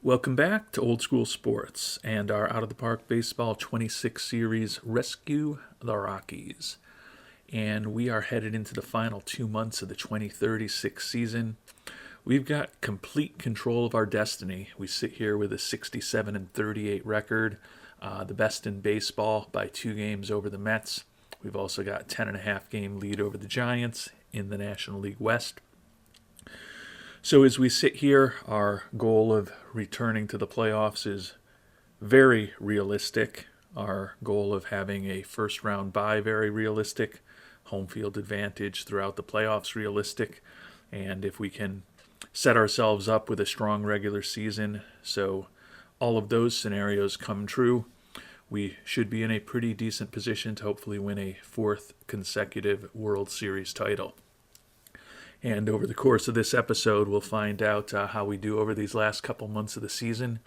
Welcome back to Old School Sports and our Out of the Park Baseball 26 series Rescue the Rockies. And we are headed into the final 2 months of the 2036 season. We've got complete control of our destiny. We sit here with a 67-38 record, the best in baseball by 2 games over the Mets. We've also got a 10.5 game lead over the Giants in the National League West. So as we sit here, our goal of returning to the playoffs is very realistic. Our goal of having a first round bye, very realistic. Home field advantage throughout the playoffs, realistic. And if we can set ourselves up with a strong regular season, so all of those scenarios come true, we should be in a pretty decent position to hopefully win a 4th consecutive World Series title. And over the course of this episode, we'll find out how we do over these last couple months of the season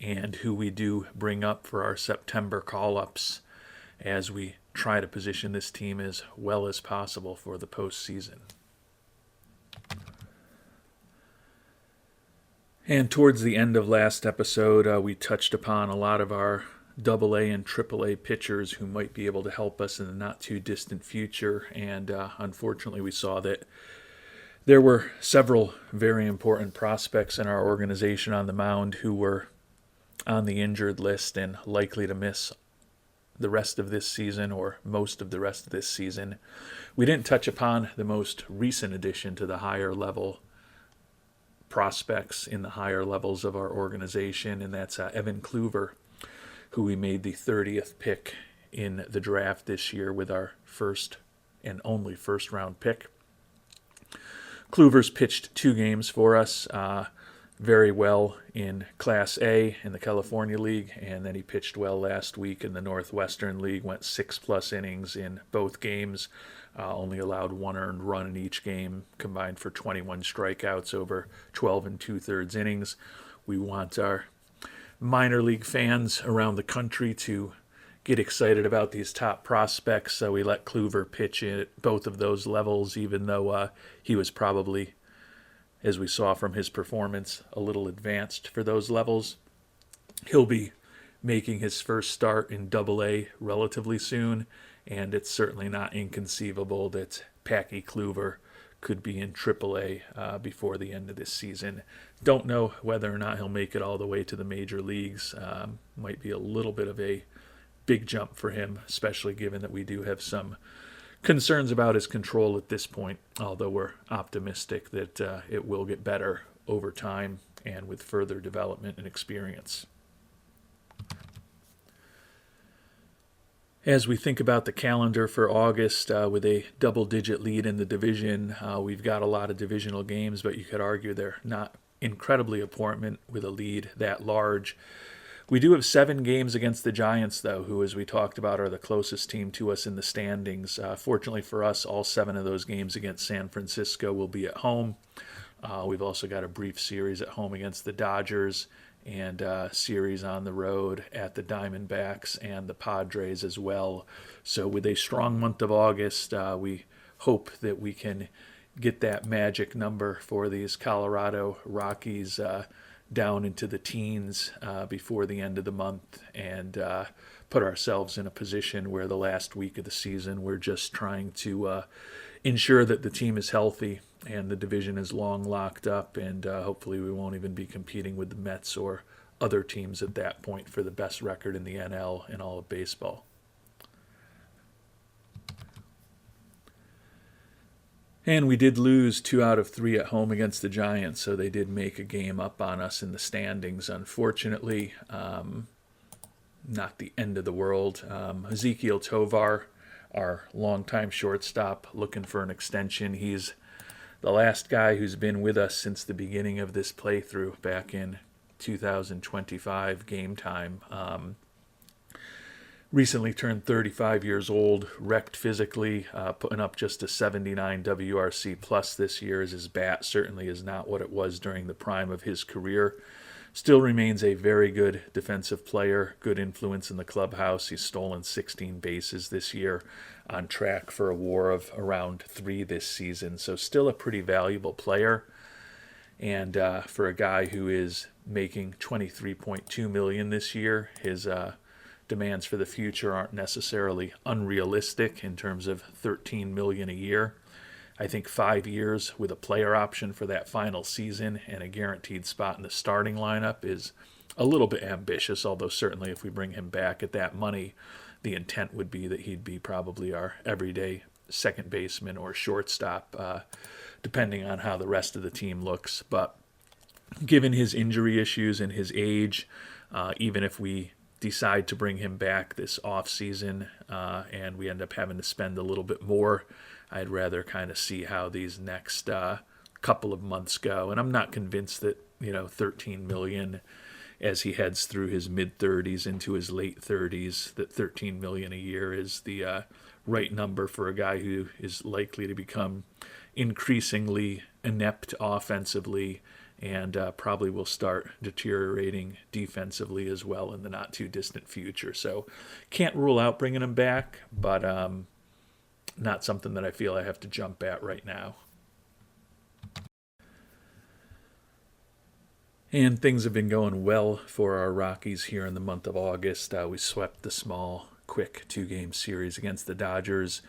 and who we do bring up for our September call-ups as we try to position this team as well as possible for the postseason. And towards the end of last episode, we touched upon a lot of our AA and AAA pitchers who might be able to help us in the not-too-distant future. And unfortunately, we saw that there were several very important prospects in our organization on the mound who were on the injured list and likely to miss the rest of this season or most of the rest of this season. We didn't touch upon the most recent addition to the higher level prospects in the higher levels of our organization, and that's Evan Kluver, who we made the 30th pick in the draft this year with our first and only first round pick. Kluver's pitched 2 games for us very well in Class A in the California League, and then he pitched well last week in the Northwestern League, went 6+ innings in both games, only allowed 1 earned run in each game, combined for 21 strikeouts over 12 2/3 innings. We want our minor league fans around the country to get excited about these top prospects, so we let Kluver pitch at both of those levels, even though he was probably, as we saw from his performance, a little advanced for those levels. He'll be making his first start in AA relatively soon, and it's certainly not inconceivable that Packy Kluver could be in AAA before the end of this season. Don't know whether or not he'll make it all the way to the major leagues. Might be a little bit of a big jump for him, especially given that we do have some concerns about his control at this point, although we're optimistic that it will get better over time and with further development and experience. As we think about the calendar for August, with a double-digit lead in the division, we've got a lot of divisional games, but you could argue they're not incredibly important with a lead that large. We do have 7 games against the Giants, though, who, as we talked about, are the closest team to us in the standings. Fortunately for us, all 7 of those games against San Francisco will be at home. We've also got a brief series at home against the Dodgers and a series on the road at the Diamondbacks and the Padres as well. So with a strong month of August, we hope that we can get that magic number for these Colorado Rockies down into the teens before the end of the month and put ourselves in a position where the last week of the season we're just trying to ensure that the team is healthy and the division is long locked up, and hopefully we won't even be competing with the Mets or other teams at that point for the best record in the NL and all of baseball. And we did lose 2 out of 3 at home against the Giants, so they did make a game up on us in the standings, unfortunately. Not the end of the world. Ezekiel Tovar, our longtime shortstop, looking for an extension. He's the last guy who's been with us since the beginning of this playthrough back in 2025 game time. Recently turned 35 years old, wrecked physically, putting up just a 79 WRC plus this year, as his bat certainly is not what it was during the prime of his career. Still remains a very good defensive player, good influence in the clubhouse. He's stolen 16 bases this year, on track for a WAR of around 3 this season, so still a pretty valuable player. And for a guy who is making $23.2 million this year, his demands for the future aren't necessarily unrealistic in terms of $13 million a year. I think 5 years with a player option for that final season and a guaranteed spot in the starting lineup is a little bit ambitious, although certainly if we bring him back at that money, the intent would be that he'd be probably our everyday second baseman or shortstop, depending on how the rest of the team looks. But given his injury issues and his age, even if we decide to bring him back this offseason and we end up having to spend a little bit more, I'd rather kind of see how these next couple of months go. And I'm not convinced that, $13 million as he heads through his mid-30s into his late 30s, that $13 million a year is the right number for a guy who is likely to become increasingly inept offensively and probably will start deteriorating defensively as well in the not-too-distant future. So can't rule out bringing him back, but not something that I feel I have to jump at right now. And things have been going well for our Rockies here in the month of August. We swept the small, quick 2-game series against the Dodgers,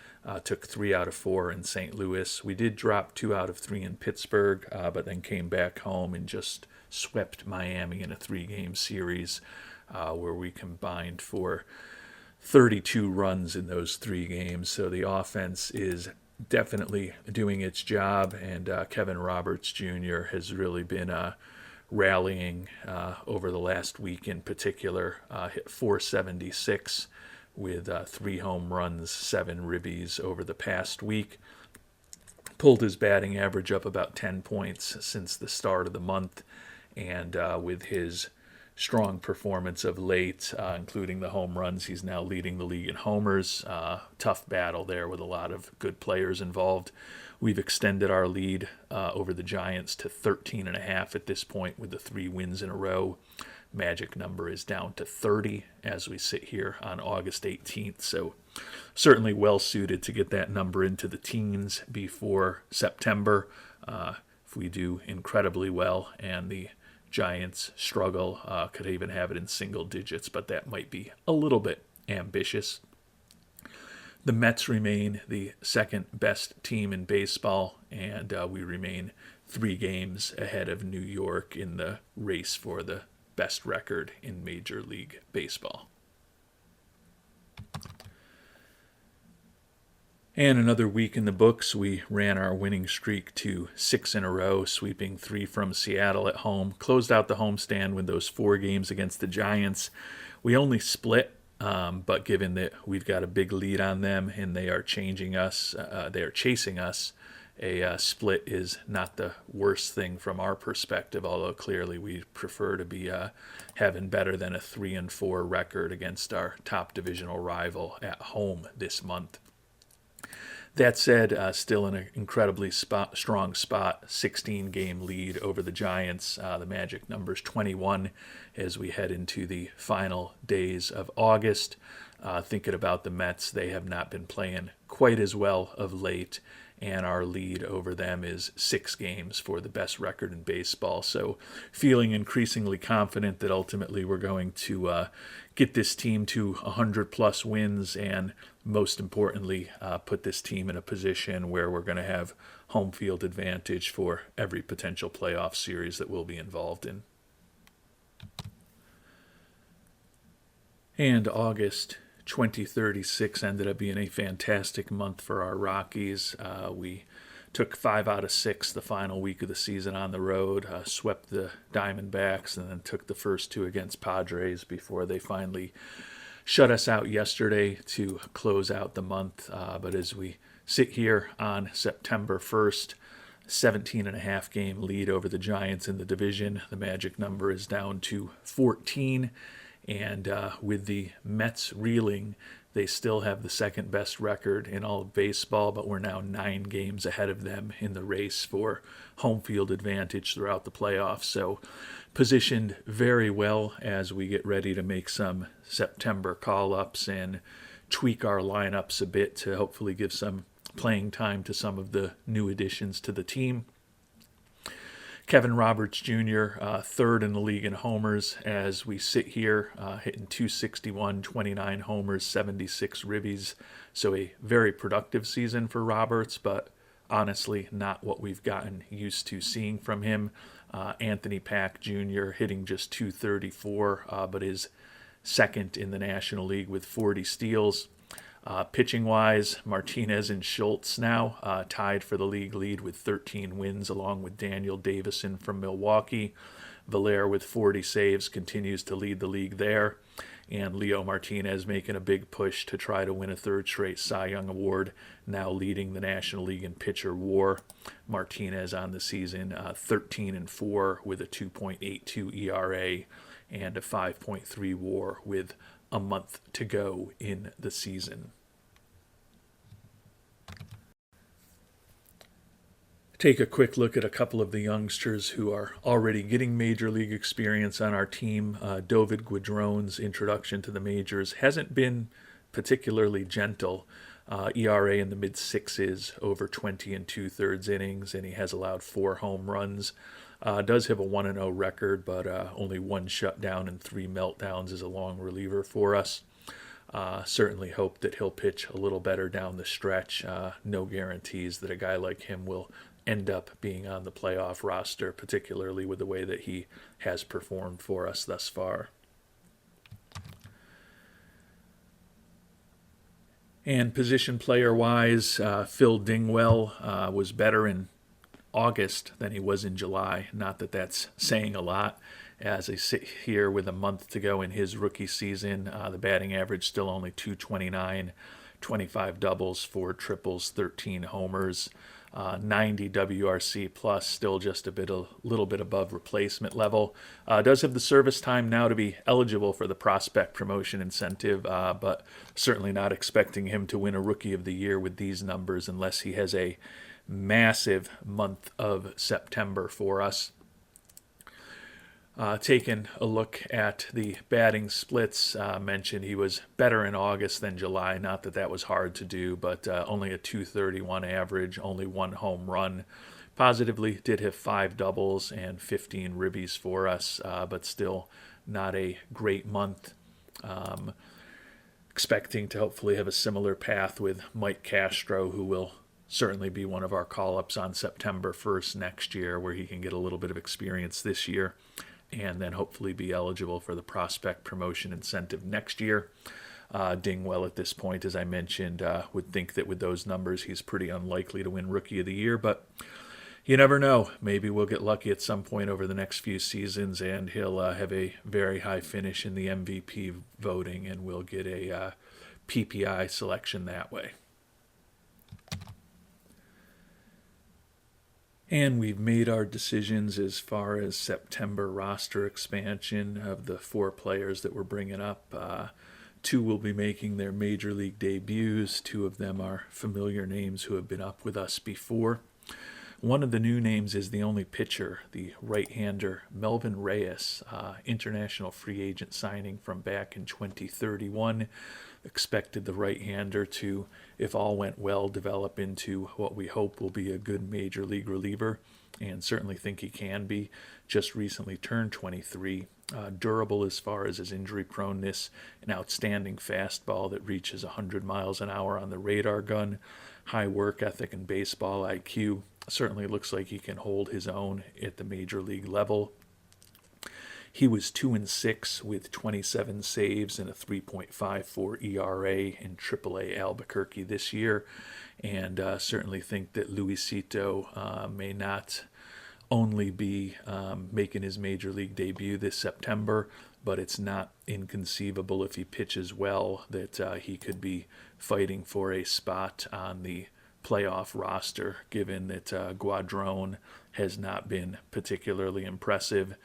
took 3 out of 4 in St. Louis. We did drop 2 out of 3 in Pittsburgh, but then came back home and just swept Miami in a 3-game series where we combined for 32 runs in those 3 games. So the offense is definitely doing its job, and Kevin Roberts Jr. has really been rallying over the last week in particular. Hit .476 with 3 home runs, 7 ribbies over the past week. Pulled his batting average up about 10 points since the start of the month, and with his strong performance of late, including the home runs, he's now leading the league in homers. Tough battle there with a lot of good players involved. We've extended our lead over the Giants to 13.5 at this point with the 3 wins in a row. Magic number is down to 30 as we sit here on August 18th. So certainly well suited to get that number into the teens before September. If we do incredibly well and the Giants struggle, could even have it in single digits, but that might be a little bit ambitious. The Mets remain the second best team in baseball, and we remain 3 games ahead of New York in the race for the best record in Major League Baseball. And another week in the books, we ran our winning streak to 6 in a row, sweeping 3 from Seattle at home. Closed out the homestand with those 4 games against the Giants. We only split, but given that we've got a big lead on them and they are chasing us, a split is not the worst thing from our perspective, although clearly we prefer to be having better than a 3-4 record against our top divisional rival at home this month. That said, still in an incredibly strong spot, 16-game lead over the Giants. The magic number is 21 as we head into the final days of August. Thinking about the Mets, they have not been playing quite as well of late, and our lead over them is 6 games for the best record in baseball. So feeling increasingly confident that ultimately we're going to get this team to 100-plus wins and, most importantly, put this team in a position where we're going to have home field advantage for every potential playoff series that we'll be involved in. And August 2036 ended up being a fantastic month for our Rockies. We took 5 out of 6 the final week of the season on the road, swept the Diamondbacks, and then took the first 2 against Padres before they finally shut us out yesterday to close out the month. But as we sit here on September 1st, 17.5 game lead over the Giants in the division. The magic number is down to 14. And with the Mets reeling, they still have the second best record in all of baseball, but we're now 9 games ahead of them in the race for home field advantage throughout the playoffs. So positioned very well as we get ready to make some September call-ups and tweak our lineups a bit to hopefully give some playing time to some of the new additions to the team. Kevin Roberts Jr., third in the league in homers as we sit here, hitting 261, 29 homers, 76 ribbies. So a very productive season for Roberts, but honestly not what we've gotten used to seeing from him. Anthony Pack Jr. hitting just 234, but is second in the National League with 40 steals. Pitching wise, Martinez and Schultz now tied for the league lead with 13 wins, along with Daniel Davison from Milwaukee. Valer with 40 saves continues to lead the league there. And Leo Martinez making a big push to try to win a third straight Cy Young Award, now leading the National League in pitcher WAR. Martinez on the season 13-4 with a 2.82 ERA and a 5.3 WAR with a month to go in the season. Take a quick look at a couple of the youngsters who are already getting major league experience on our team. David Guidron's introduction to the majors hasn't been particularly gentle. ERA in the mid-sixes, over 20 and two-thirds innings, and he has allowed 4 home runs. Does have a 1-0 record, but only 1 shutdown and 3 meltdowns as a long reliever for us. Certainly hope that he'll pitch a little better down the stretch. No guarantees that a guy like him will end up being on the playoff roster, particularly with the way that he has performed for us thus far. And position player-wise, Phil Dingwell was better in August than he was in July. Not that that's saying a lot. As I sit here with a month to go in his rookie season, the batting average still only .229, 25 doubles, 4 triples, 13 homers, 90 WRC plus, still just a little bit above replacement level. Does have the service time now to be eligible for the prospect promotion incentive, but certainly not expecting him to win a Rookie of the Year with these numbers unless he has a massive month of September for us. Taking a look at the batting splits, mentioned he was better in August than July. Not that that was hard to do, but only a .231 average, only 1 home run. Positively did have 5 doubles and 15 ribbies for us, but still not a great month. Expecting to hopefully have a similar path with Mike Castro, who will certainly be one of our call-ups on September 1st next year, where he can get a little bit of experience this year and then hopefully be eligible for the prospect promotion incentive next year. Dingwell at this point, as I mentioned, would think that with those numbers he's pretty unlikely to win Rookie of the Year, but you never know. Maybe we'll get lucky at some point over the next few seasons and he'll have a very high finish in the MVP voting and we'll get a PPI selection that way. And we've made our decisions as far as September roster expansion of the 4 players that we're bringing up. 2 will be making their major league debuts. 2 of them are familiar names who have been up with us before. One of the new names is the only pitcher, the right-hander Melvin Reyes, international free agent signing from back in 2031. Expected the right-hander to, if all went well, develop into what we hope will be a good major league reliever, and certainly think he can be. Just recently turned 23. Durable as far as his injury proneness, an outstanding fastball that reaches 100 miles an hour on the radar gun, high work ethic and baseball IQ. Certainly looks like he can hold his own at the major league level. He was 2-6 with 27 saves and a 3.54 ERA in AAA Albuquerque this year, and certainly think that Luisito may not only be making his major league debut this September, but it's not inconceivable if he pitches well that he could be fighting for a spot on the playoff roster, given that Guadron has not been particularly impressive,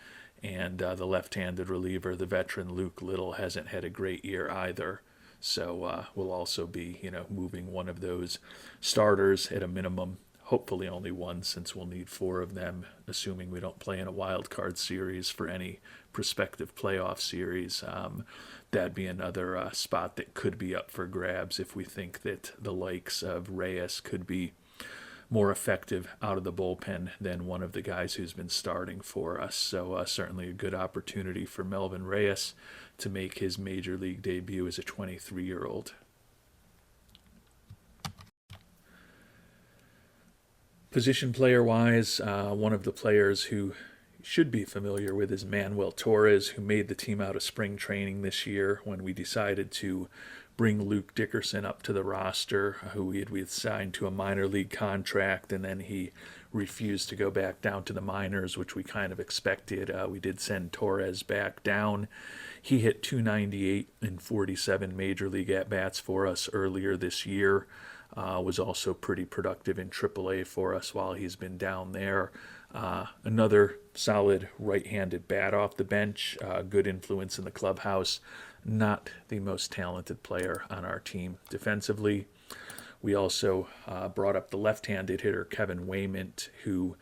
and the left-handed reliever, the veteran Luke Little, hasn't had a great year either. So we'll also be, moving one of those starters at a minimum. Hopefully only one, since we'll need 4 of them, assuming we don't play in a wild card series for any prospective playoff series. That'd be another spot that could be up for grabs if we think that the likes of Reyes could be more effective out of the bullpen than one of the guys who's been starting for us. So certainly a good opportunity for Melvin Reyes to make his major league debut as a 23-year-old. Position player-wise, one of the players who should be familiar with is Manuel Torres, who made the team out of spring training this year when we decided to bring Luke Dickerson up to the roster, who we had signed to a minor league contract, and then he refused to go back down to the minors, which we kind of expected. We did send Torres back down. He hit .298 in 47 major league at-bats for us earlier this year. Was also pretty productive in AAA for us while he's been down there. Another solid right-handed bat off the bench, good influence in the clubhouse. Not the most talented player on our team defensively. We also brought up the left-handed hitter Kevin Waymont, who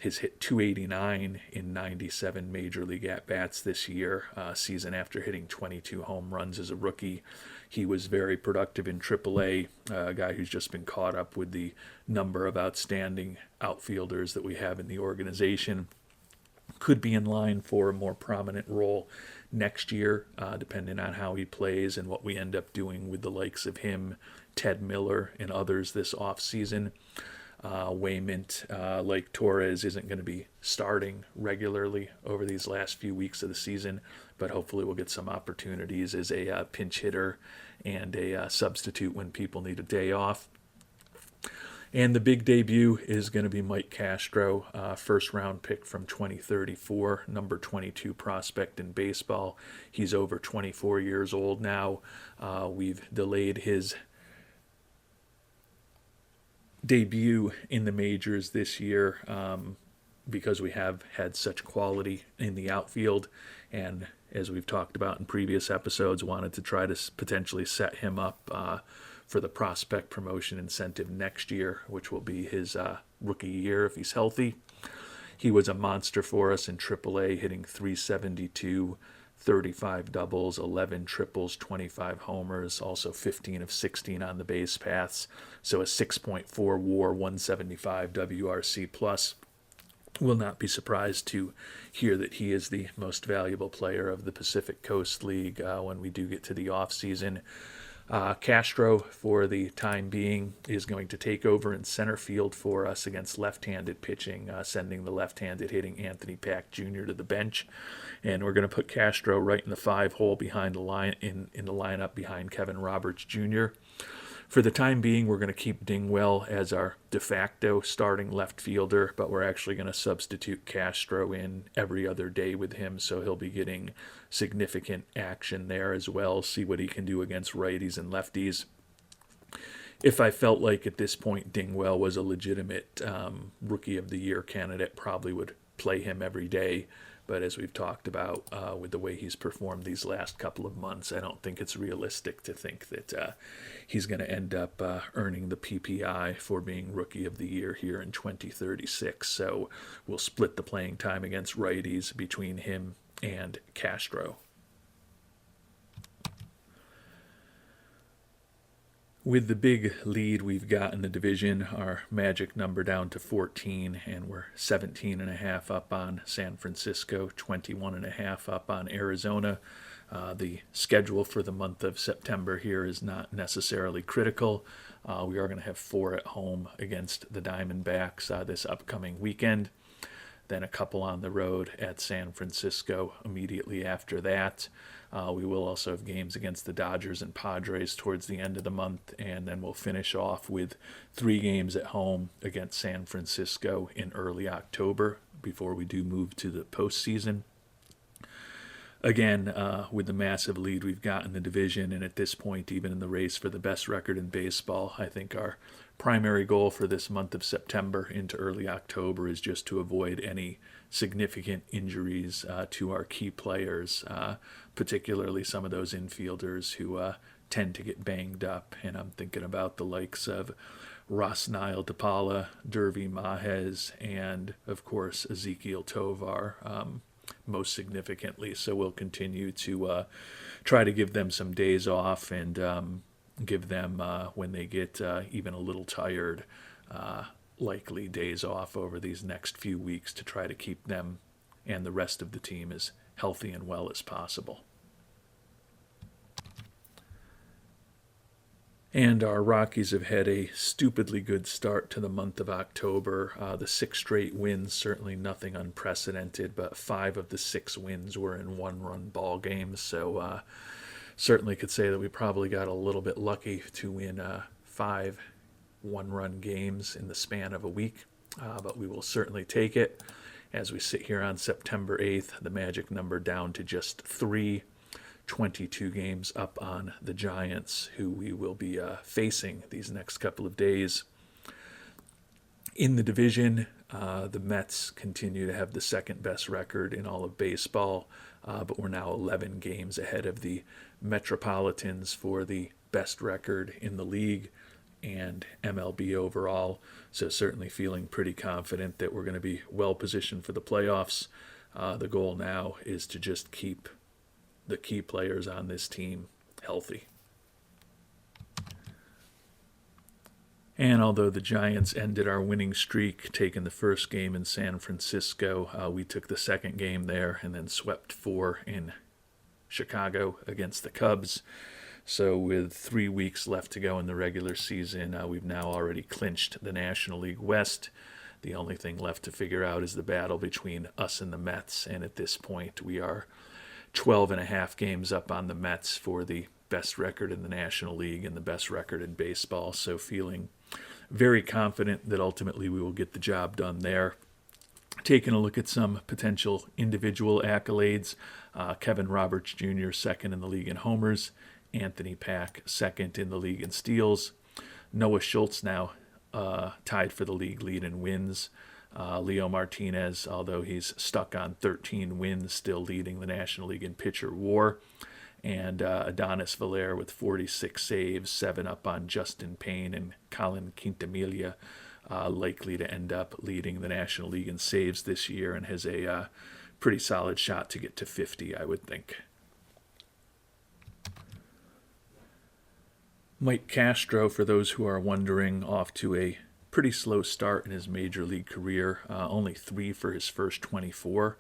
has hit .289 in 97 major league at-bats this year, season after hitting 22 home runs as a rookie. He was very productive in AAA, a guy who's just been caught up with the number of outstanding outfielders that we have in the organization. Could be in line for a more prominent role next year, depending on how he plays and what we end up doing with the likes of him, Ted Miller, and others this offseason. Waymont, like Torres, isn't going to be starting regularly over these last few weeks of the season, but hopefully we'll get some opportunities as a pinch hitter and a substitute when people need a day off. And the big debut is going to be Mike Castro, first-round pick from 2034, number 22 prospect in baseball. He's over 24 years old now. We've delayed his debut in the majors this year because we have had such quality in the outfield, and as we've talked about in previous episodes, wanted to try to potentially set him up for the prospect promotion incentive next year, which will be his rookie year if he's healthy. He was a monster for us in AAA, hitting .372, 35 doubles, 11 triples, 25 homers, also 15 of 16 on the base paths. So a 6.4 WAR, 175 WRC plus. Will not be surprised to hear that he is the most valuable player of the Pacific Coast League when we do get to the off season. Castro, for the time being, is going to take over in center field for us against left-handed pitching, sending the left-handed hitting Anthony Pack Jr. to the bench. And we're going to put Castro right in the 5-hole behind the line in the lineup behind Kevin Roberts Jr. For the time being, we're going to keep Dingwell as our de facto starting left fielder, but we're actually going to substitute Castro in every other day with him, so he'll be getting significant action there as well, see what he can do against righties and lefties. If I felt like at this point Dingwell was a legitimate Rookie of the Year candidate, probably would play him every day. But as we've talked about with the way he's performed these last couple of months, I don't think it's realistic to think that he's going to end up earning the PPI for being Rookie of the Year here in 2036. So we'll split the playing time against righties between him and Castro. With the big lead we've got in the division, our magic number down to 14, and we're 17.5 up on San Francisco, 21.5 up on Arizona. The schedule for the month of September here is not necessarily critical. We are going to have 4 at home against the Diamondbacks this upcoming weekend. Then a couple on the road at San Francisco immediately after that. We will also have games against the Dodgers and Padres towards the end of the month, and then we'll finish off with 3 games at home against San Francisco in early October before we do move to the postseason. Again, with the massive lead we've got in the division, and at this point even in the race for the best record in baseball, I think our primary goal for this month of September into early October is just to avoid any significant injuries to our key players, particularly some of those infielders who tend to get banged up. And I'm thinking about the likes of Rosnil DePaula, Dervi Mahez, and of course Ezekiel Tovar, most significantly. So we'll continue to try to give them some days off and give them, when they get even a little tired, likely days off over these next few weeks to try to keep them and the rest of the team as healthy and well as possible. And our Rockies have had a stupidly good start to the month of October. The 6 straight wins, certainly nothing unprecedented, but 5 of the 6 wins were in one-run ball games. So certainly could say that we probably got a little bit lucky to win 5 one-run games in the span of a week. But we will certainly take it. As we sit here on September 8th, the magic number down to just 3. 22 games up on the Giants, who we will be facing these next couple of days. In the division, the Mets continue to have the second best record in all of baseball, but we're now 11 games ahead of the Metropolitans for the best record in the league and MLB overall. So certainly feeling pretty confident that we're going to be well positioned for the playoffs. The goal now is to just keep the key players on this team healthy. And although the Giants ended our winning streak, taking the first game in San Francisco, we took the second game there and then swept 4 in Chicago against the Cubs. So with 3 weeks left to go in the regular season, we've now already clinched the National League West. The only thing left to figure out is the battle between us and the Mets, and at this point we are 12.5 games up on the Mets for the best record in the National League and the best record in baseball. So feeling very confident that ultimately we will get the job done there. Taking a look at some potential individual accolades, Kevin Roberts Jr. second in the league in homers, Anthony Pack second in the league in steals, Noah Schultz now tied for the league lead in wins. Leo Martinez, although he's stuck on 13 wins, still leading the National League in pitcher WAR. And Adonis Valer with 46 saves, 7 up on Justin Payne and Colin Quintanilla, likely to end up leading the National League in saves this year and has a pretty solid shot to get to 50, I would think. Mike Castro, for those who are wondering, off to a pretty slow start in his major league career, only 3 for his first 24.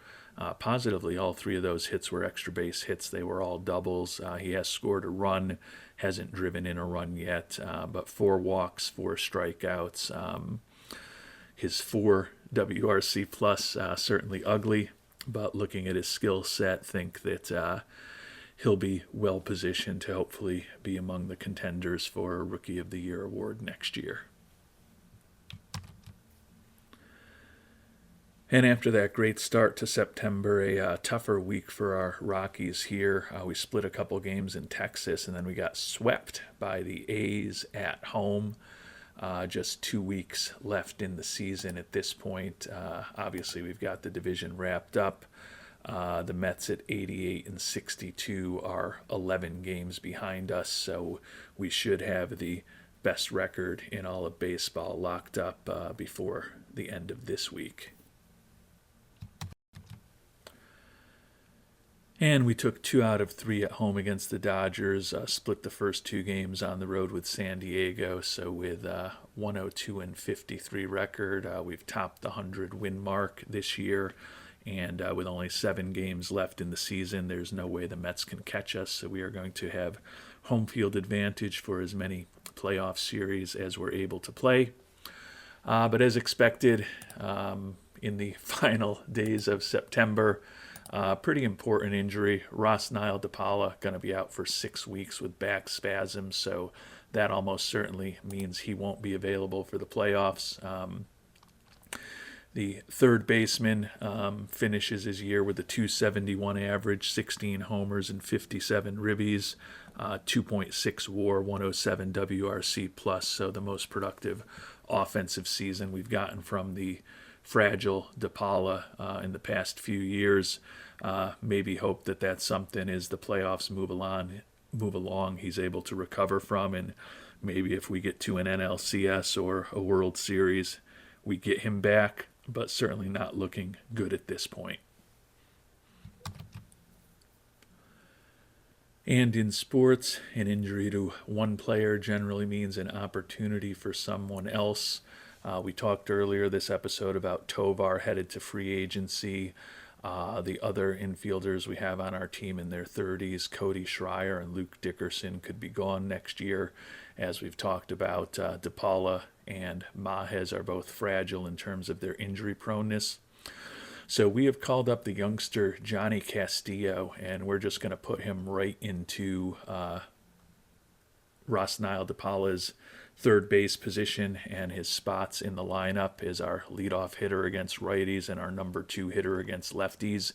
Positively, all 3 of those hits were extra base hits. They were all doubles. He has scored a run, hasn't driven in a run yet, but 4 walks, 4 strikeouts. His 4 WRC plus, certainly ugly, but looking at his skill set, think that he'll be well positioned to hopefully be among the contenders for a Rookie of the Year award next year. And after that great start to September, a tougher week for our Rockies here. We split a couple games in Texas, and then we got swept by the A's at home. Just 2 weeks left in the season at this point. Obviously, we've got the division wrapped up. The Mets at 88 and 62 are 11 games behind us, so we should have the best record in all of baseball locked up before the end of this week. And we took 2 out of 3 at home against the Dodgers, split the first 2 games on the road with San Diego. So with 102 and 53 record, we've topped the 100 win mark this year. And with only 7 games left in the season, there's no way the Mets can catch us. So we are going to have home field advantage for as many playoff series as we're able to play. But as expected, in the final days of September, pretty important injury. Rosnil DePaula going to be out for 6 weeks with back spasms, so that almost certainly means he won't be available for the playoffs. The third baseman finishes his year with a .271 average, 16 homers and 57 ribbies, 2.6 WAR, 107 WRC plus. So the most productive offensive season we've gotten from the fragile DePaula in the past few years. Maybe hope that that's something as the playoffs move along, he's able to recover from, and maybe if we get to an NLCS or a World Series, we get him back, but certainly not looking good at this point. And in sports, an injury to one player generally means an opportunity for someone else. We talked earlier this episode about Tovar headed to free agency. The other infielders we have on our team in their 30s, Cody Schreier and Luke Dickerson, could be gone next year. As we've talked about, DePaula and Mahez are both fragile in terms of their injury proneness. So we have called up the youngster Johnny Castillo, and we're just going to put him right into Rosnile DePaula's third base position, and his spots in the lineup is our leadoff hitter against righties and our number 2 hitter against lefties.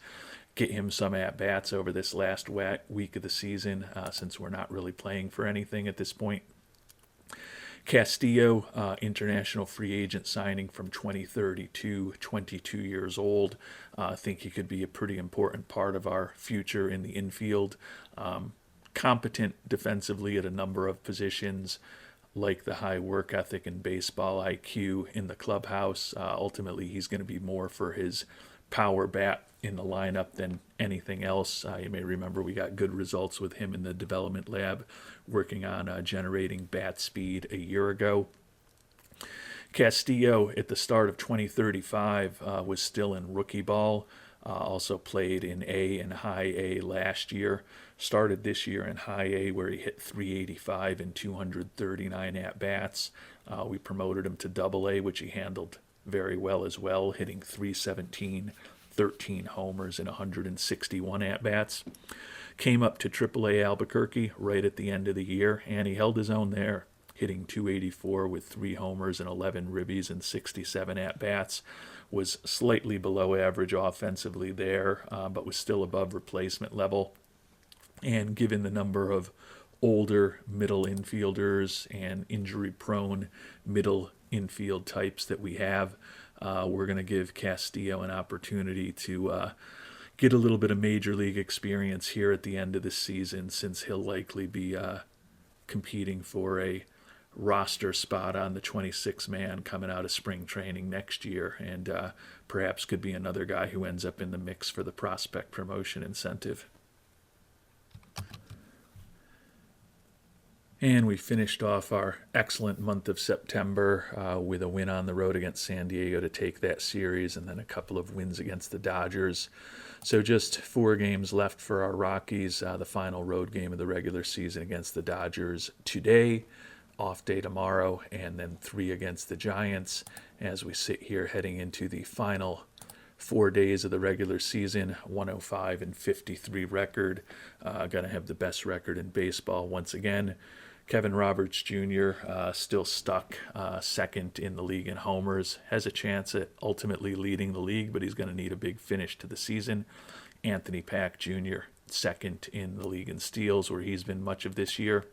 Get him some at-bats over this last week of the season, since we're not really playing for anything at this point. Castillo, international free agent signing from 2032, 22 years old. I think he could be a pretty important part of our future in the infield. Competent defensively at a number of positions, like the high work ethic and baseball IQ in the clubhouse. Ultimately, he's going to be more for his power bat in the lineup than anything else. You may remember we got good results with him in the development lab working on generating bat speed a year ago. Castillo, at the start of 2035, was still in rookie ball. Also played in A and high A last year. Started this year in high A, where he hit 385 in 239 at-bats. We promoted him to double A, which he handled very well as well, hitting 317, 13 homers in 161 at-bats. Came up to triple A Albuquerque right at the end of the year, and he held his own there, hitting 284 with 3 homers and 11 ribbies and 67 at-bats. Was slightly below average offensively there, but was still above replacement level. And given the number of older middle infielders and injury-prone middle infield types that we have, we're going to give Castillo an opportunity to get a little bit of major league experience here at the end of the season, since he'll likely be competing for a roster spot on the 26-man coming out of spring training next year, and perhaps could be another guy who ends up in the mix for the prospect promotion incentive. And we finished off our excellent month of September with a win on the road against San Diego to take that series, and then a couple of wins against the Dodgers. So just 4 games left for our Rockies. The final road game of the regular season against the Dodgers today, off day tomorrow, and then 3 against the Giants as we sit here heading into the final 4 days of the regular season. 105 and 53 record. Going to have the best record in baseball once again. Kevin Roberts Jr. Still stuck second in the league in homers. Has a chance at ultimately leading the league, but he's going to need a big finish to the season. Anthony Pack Jr. second in the league in steals, where he's been much of this year.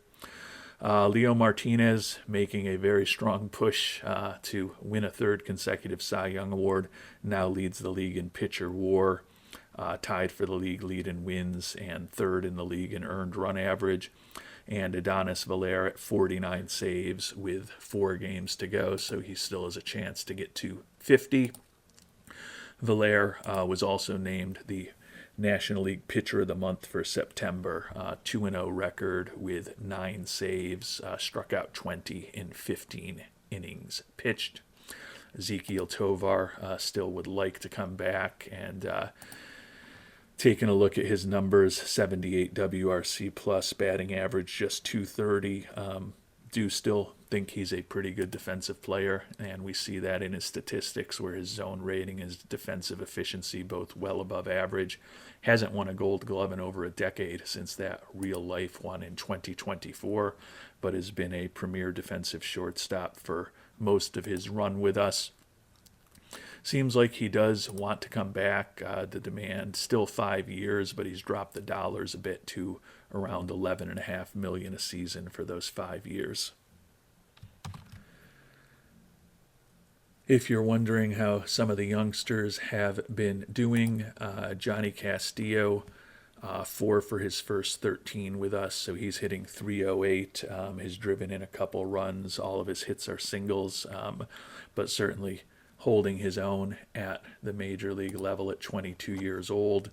Leo Martinez making a very strong push to win a 3rd consecutive Cy Young Award. Now leads the league in pitcher WAR, tied for the league lead in wins, and 3rd in the league in earned run average. And Adonis Valer at 49 saves with 4 games to go, so he still has a chance to get to 50. Valer was also named the National League Pitcher of the Month for September. 2-0 record with 9 saves, struck out 20 in 15 innings pitched. Ezekiel Tovar still would like to come back, and taking a look at his numbers, 78 WRC plus, batting average just 230. Do still think he's a pretty good defensive player, and we see that in his statistics, where his zone rating and his defensive efficiency both well above average. Hasn't won a Gold Glove in over a decade since that real life one in 2024, but has been a premier defensive shortstop for most of his run with us. Seems like he does want to come back. The demand still 5 years, but he's dropped the dollars a bit to around $11.5 million a season for those 5 years. If you're wondering how some of the youngsters have been doing, Johnny Castillo, 4 for his first 13 with us, so he's hitting 308. Has driven in a couple runs. All of his hits are singles, but certainly holding his own at the major league level at 22 years old.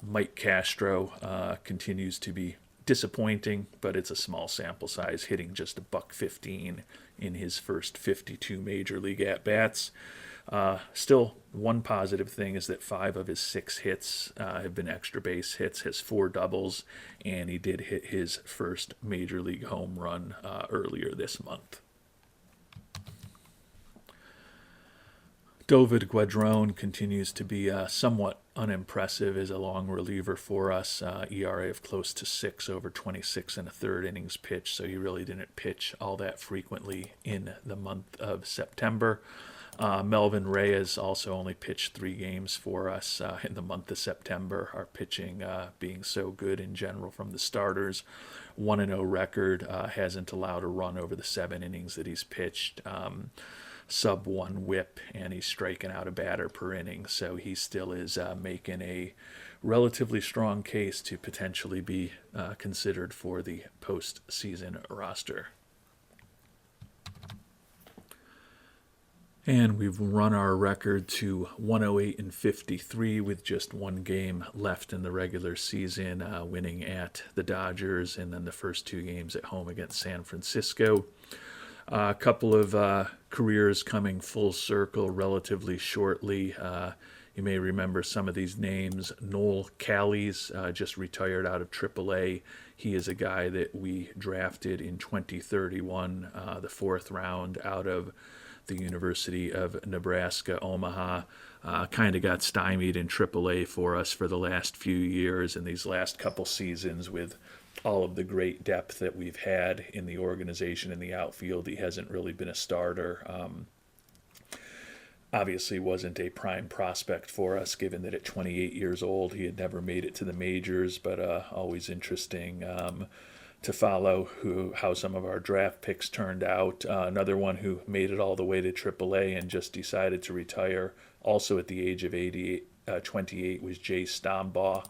Mike Castro continues to be disappointing, but it's a small sample size, hitting just a buck 15 in his first 52 major league at bats. Still, one positive thing is that 5 of his 6 hits have been extra base hits, has 4 doubles, and he did hit his first major league home run earlier this month. David Guadron continues to be somewhat unimpressive as a long reliever for us. ERA of close to 6 over 26 and a third innings pitched, so he really didn't pitch all that frequently in the month of September. Melvin Reyes also only pitched 3 games for us in the month of September. Our pitching being so good in general from the starters. 1-0 record, hasn't allowed a run over the 7 innings that he's pitched. Sub-1 whip, and he's striking out a batter per inning, so he still is making a relatively strong case to potentially be considered for the postseason roster. And we've run our record to 108 and 53 with just 1 game left in the regular season, winning at the Dodgers and then the first 2 games at home against San Francisco. A couple of careers coming full circle relatively shortly. You may remember some of these names. Noel Callies just retired out of AAA. He is a guy that we drafted in 2031, the 4th round out of the University of Nebraska, Omaha. Kind of got stymied in AAA for us for the last few years, and these last couple seasons with all of the great depth that we've had in the organization in the outfield, he hasn't really been a starter. Obviously wasn't a prime prospect for us, given that at 28 years old he had never made it to the majors, but always interesting to follow how some of our draft picks turned out. Another one who made it all the way to AAA and just decided to retire, also at the age of 28, was Jay Stombaugh.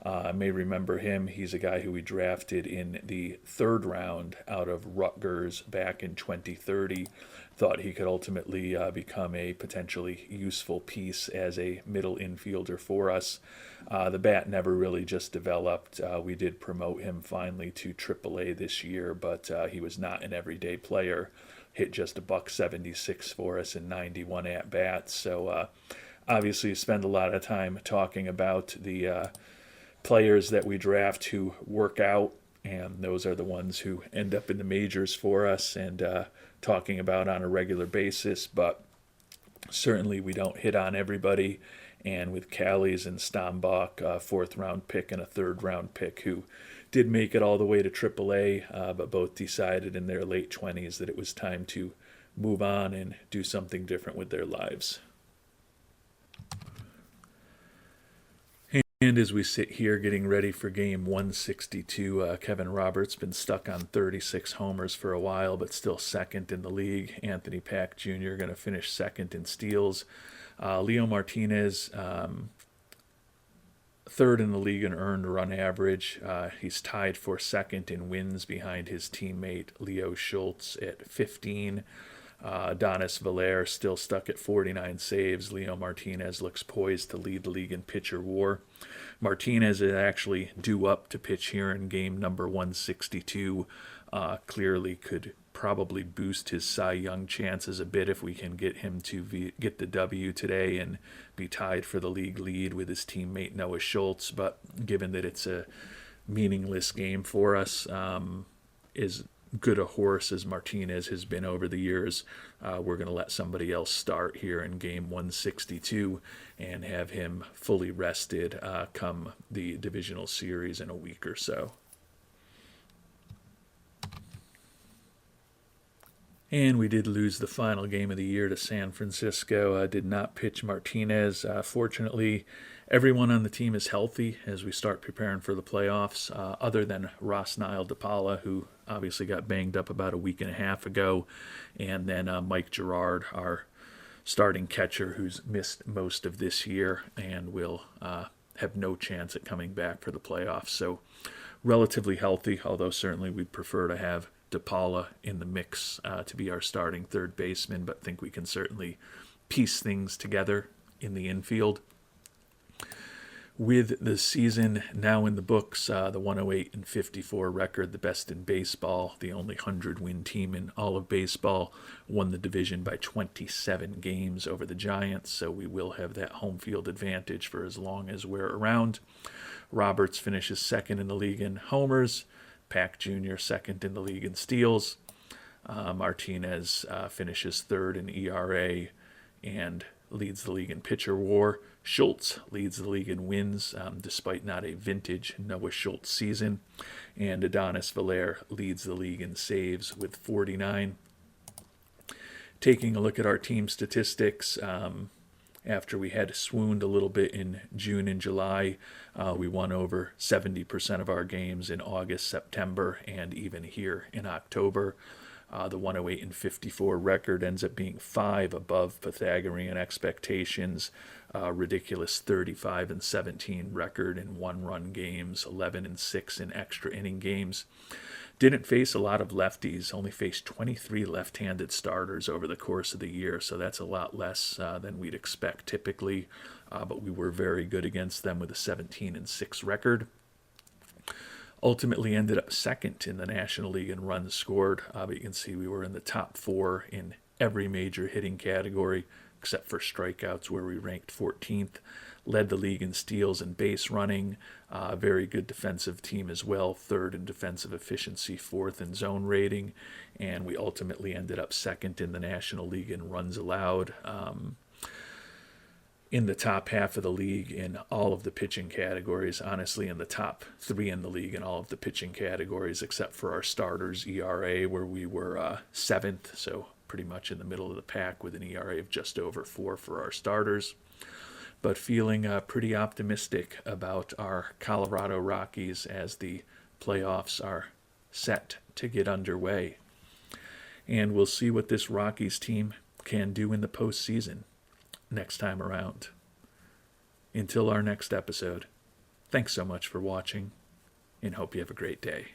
I may remember him. He's a guy who we drafted in the 3rd round out of Rutgers back in 2030. Thought he could ultimately become a potentially useful piece as a middle infielder for us. The bat never really just developed. We did promote him finally to AAA this year, but he was not an everyday player. Hit just a buck 76 for us in 91 at-bats. So obviously spend a lot of time talking about the players that we draft who work out, and those are the ones who end up in the majors for us and talking about on a regular basis. But certainly we don't hit on everybody, and with Callies and Stombaugh, a 4th round pick and a 3rd round pick who did make it all the way to AAA, but both decided in their late 20s that it was time to move on and do something different with their lives. And as we sit here getting ready for game 162, Kevin Roberts been stuck on 36 homers for a while, but still 2nd in the league. Anthony Pack Jr. going to finish 2nd in steals. Leo Martinez, 3rd in the league in earned run average. He's tied for 2nd in wins behind his teammate Leo Schultz at 15. Donis Valer still stuck at 49 saves. Leo Martinez looks poised to lead the league in pitcher war. Martinez is actually due up to pitch here in game number 162. Clearly could probably boost his Cy Young chances a bit if we can get him to get the W today and be tied for the league lead with his teammate Noah Schultz. But given that it's a meaningless game for us, is good a horse as Martinez has been over the years, we're going to let somebody else start here in game 162 and have him fully rested come the divisional series in a week or so. And we did lose the final game of the year to San Francisco. Did not pitch Martinez. Fortunately, everyone on the team is healthy as we start preparing for the playoffs, other than Rosnile DePaula, who obviously got banged up about a week and a half ago, and then Mike Girard, our starting catcher, who's missed most of this year and will have no chance at coming back for the playoffs. So relatively healthy, although certainly we'd prefer to have DePaula in the mix to be our starting 3rd baseman, but think we can certainly piece things together in the infield. With the season now in the books, the 108-54 record, the best in baseball, the only 100-win team in all of baseball, won the division by 27 games over the Giants, so we will have that home field advantage for as long as we're around. Roberts finishes second in the league in homers, Pack Jr. second in the league in steals. Martinez finishes third in ERA and leads the league in pitcher WAR. Schultz leads the league in wins, despite not a vintage Noah Schultz season. And Adonis Valer leads the league in saves with 49. Taking a look at our team statistics, after we had swooned a little bit in June and July, we won over 70% of our games in August, September, and even here in October. The 108-54 record ends up being 5 above Pythagorean expectations. Ridiculous 35-17 record in one-run games, 11-6 in extra inning games. Didn't face a lot of lefties, only faced 23 left-handed starters over the course of the year, so that's a lot less than we'd expect typically, but we were very good against them with a 17-6 record. Ultimately ended up second in the National League in runs scored, but you can see we were in the top 4 in every major hitting category, except for strikeouts where we ranked 14th. Led the league in steals and base running. Very good defensive team as well. 3rd in defensive efficiency, 4th in zone rating. And we ultimately ended up second in the National League in runs allowed. In the top half of the league in all of the pitching categories. Honestly, in the top 3 in the league in all of the pitching categories, except for our starters ERA, where we were 7th. So pretty much in the middle of the pack with an ERA of just over 4 for our starters. But feeling pretty optimistic about our Colorado Rockies as the playoffs are set to get underway. And we'll see what this Rockies team can do in the postseason next time around. Until our next episode, thanks so much for watching, and hope you have a great day.